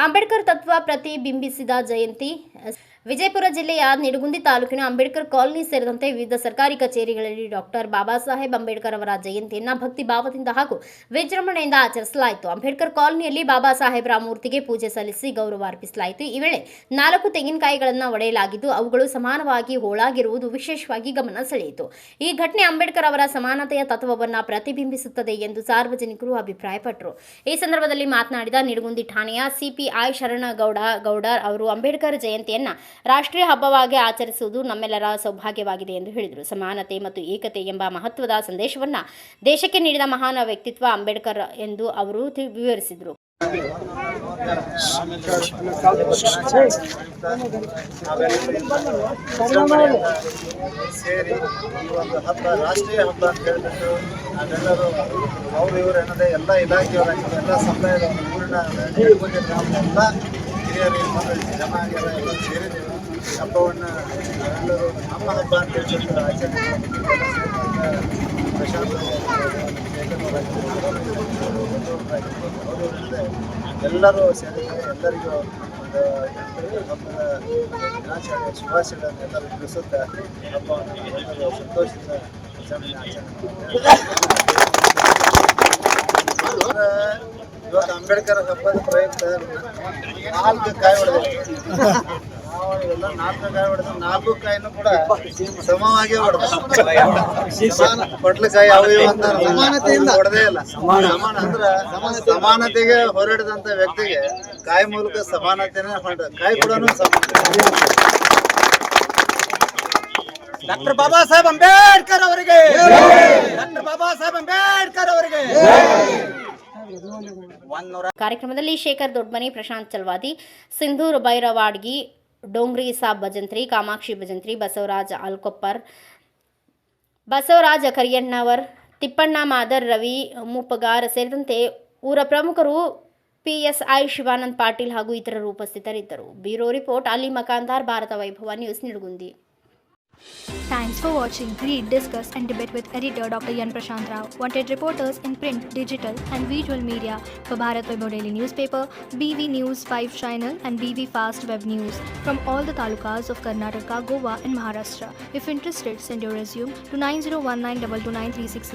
ಅಂಬೇಡ್ಕರ್ ತತ್ವ ಪ್ರತಿಬಿಂಬಿಸಿದ ಜಯಂತಿ. ವಿಜಯಪುರ ಜಿಲ್ಲೆಯ ನಿಡಗುಂದಿ ತಾಲೂಕಿನ ಅಂಬೇಡ್ಕರ್ ಕಾಲನಿ ಸೇರಿದಂತೆ ವಿವಿಧ ಸರ್ಕಾರಿ ಕಚೇರಿಗಳಲ್ಲಿ ಡಾಕ್ಟರ್ ಬಾಬಾ ಸಾಹೇಬ್ ಅಂಬೇಡ್ಕರ್ ಅವರ ಜಯಂತಿಯನ್ನು ಭಕ್ತಿ ಭಾವದಿಂದ ಹಾಗೂ ವಿಜೃಂಭಣೆಯಿಂದ ಆಚರಿಸಲಾಯಿತು. ಅಂಬೇಡ್ಕರ್ ಕಾಲನಿಯಲ್ಲಿ ಬಾಬಾ ಸಾಹೇಬರ ಮೂರ್ತಿಗೆ ಪೂಜೆ ಸಲ್ಲಿಸಿ ಗೌರವ ಅರ್ಪಿಸಲಾಯಿತು. ಈ ವೇಳೆ 4 ತೆಂಗಿನಕಾಯಿಗಳನ್ನು ಒಡೆಯಲಾಗಿದ್ದು ಅವುಗಳು ಸಮಾನವಾಗಿ ಹೋಳಾಗಿರುವುದು ವಿಶೇಷವಾಗಿ ಗಮನ ಸೆಳೆಯಿತು. ಈ ಘಟನೆ ಅಂಬೇಡ್ಕರ್ ಅವರ ಸಮಾನತೆಯ ತತ್ವವನ್ನು ಪ್ರತಿಬಿಂಬಿಸುತ್ತದೆ ಎಂದು ಸಾರ್ವಜನಿಕರು ಅಭಿಪ್ರಾಯಪಟ್ಟರು. ಈ ಸಂದರ್ಭದಲ್ಲಿ ಮಾತನಾಡಿದ ನಿಡಗುಂದಿ ಠಾಣೆಯ ಸಿಪಿಐ ಶರಣಗೌಡ ಅವರು ಅಂಬೇಡ್ಕರ್ ಜಯಂತಿಯನ್ನು ರಾಷ್ಟ್ರೀಯ ಹಬ್ಬವಾಗಿ ಆಚರಿಸುವುದು ನಮ್ಮೆಲ್ಲರ ಸೌಭಾಗ್ಯವಾಗಿದೆ ಎಂದು ಹೇಳಿದರು. ಸಮಾನತೆ ಮತ್ತು ಏಕತೆ ಎಂಬ ಮಹತ್ವದ ಸಂದೇಶವನ್ನು ದೇಶಕ್ಕೆ ನೀಡಿದ ಮಹಾನ್ ವ್ಯಕ್ತಿತ್ವ ಅಂಬೇಡ್ಕರ್ ಎಂದು ಅವರು ವಿವರಿಸಿದರು. ಸೇರಿ ಈ ಒಂದು ಹಬ್ಬ ರಾಷ್ಟ್ರೀಯ ಹಬ್ಬ ಅಂತ ಹೇಳ್ಬಿಟ್ಟು ನಾವೆಲ್ಲರೂ ಅವರು ಇವರು ಅನ್ನೋದೇ ಎಲ್ಲ ಇಲಾಖೆಯವರಾಗಿ ಎಲ್ಲ ಸಮುದಾಯದ ಪೂರ್ಣ ಗ್ರಾಮದ ಎಲ್ಲ ಹಿರಿಯರು ಜನ ಆಗಿರೋ ಎಲ್ಲ ಸೇರಿದ್ದೀವಿ. ಹಬ್ಬವನ್ನು ನಾವೆಲ್ಲರೂ ನಮ್ಮ ಹಬ್ಬ ಅಂತ ಹೇಳ್ಬಿಟ್ಟು ಆಚರಣೆ ಪ್ರಶಾಂತ್ ಎಲ್ಲರೂ ಸೇರಿದ್ದಾರೆ. ಎಲ್ಲರಿಗೂ ಒಂದು ಹಬ್ಬದ ದಿನಾಚರಣೆ ಶುಭಾಶಯಗಳನ್ನು ಎಲ್ಲರೂ ತಿಳಿಸುತ್ತಾ ಹಬ್ಬವನ್ನು ಎಲ್ಲರೂ ಸಂತೋಷದಿಂದ ಆಚರಣೆ ಇವತ್ತು ಅಂಬೇಡ್ಕರ್ ಹಬ್ಬದ ಪ್ರಯುಕ್ತ 4 ಕಾಯಿ ಹೊಡೆದಿದ್ದೀವಿ. ನಾವು ಎಲ್ಲ 4 ಕಾಯಿ ಹೊಡೆದು 4 ಕಾಯಿನೂ ಕೂಡ ಸಮವಾಗಿ ಹೊಡೆದ ಪಟ್ಲಕಾಯಿ ಅವು ಇವು ಅಂತ ಸಮಾನತೆಯಿಂದ ಹೊಡೆದೇ ಇಲ್ಲ. ಸಮಾನ ಅಂದ್ರೆ ಸಮಾನತೆಗೆ ಹೋರಾಡಿದಂತ ವ್ಯಕ್ತಿಗೆ ಕಾಯಿ ಮೂಲಕ ಸಮಾನತೆನೇ ಹೊಡೆದ ಕಾಯಿ ಕೂಡ ಡಾಕ್ಟರ್ ಬಾಬಾ ಸಾಹೇಬ್ ಅಂಬೇಡ್ಕರ್ ಅವರಿಗೆ, ಡಾಕ್ಟರ್ ಬಾಬಾ ಸಾಹೇಬ್ ಅಂಬೇಡ್ಕರ್ ಅವರಿಗೆ. ಕಾರ್ಯಕ್ರಮದಲ್ಲಿ ಶೇಖರ್ ದೊಡ್ಮನಿ, ಪ್ರಶಾಂತ್ ಚಲ್ವಾದಿ, ಸಿಂಧೂರ್ ಭೈರವಾಡ್ಗಿ, ಡೋಂಗ್ರಿ ಸಾಬ್ ಭಜಂತ್ರಿ, ಕಾಮಾಕ್ಷಿ ಭಜಂತ್ರಿ, ಬಸವರಾಜ್ ಅಲ್ಕೊಪ್ಪರ್, ಬಸವರಾಜ್ ಕರಿಯಣ್ಣವರ್, ತಿಪ್ಪಣ್ಣ ಮಾದರ್, ರವಿ ಮುಪ್ಪಗಾರ್ ಸೇರಿದಂತೆ ಊರ ಪ್ರಮುಖರು, PSI ಶಿವಾನಂದ್ ಪಾಟೀಲ್ ಹಾಗೂ ಇತರರು ಉಪಸ್ಥಿತರಿದ್ದರು. ಬ್ಯೂರೋ ರಿಪೋರ್ಟ್ ಅಲಿ ಮಕಾಂದಾರ್, ಭಾರತ ವೈಭವ news, Nidagundi. Thanks for watching. Read, discuss and debate with editor Dr. Yan Prashant Rao. Wanted reporters in print, digital and visual media for Bharat Vaibhav Daily Newspaper, BV News 5 Channel and BV Fast Web News from all the talukas of Karnataka, Goa and Maharashtra. If interested, send your resume to 9019229369.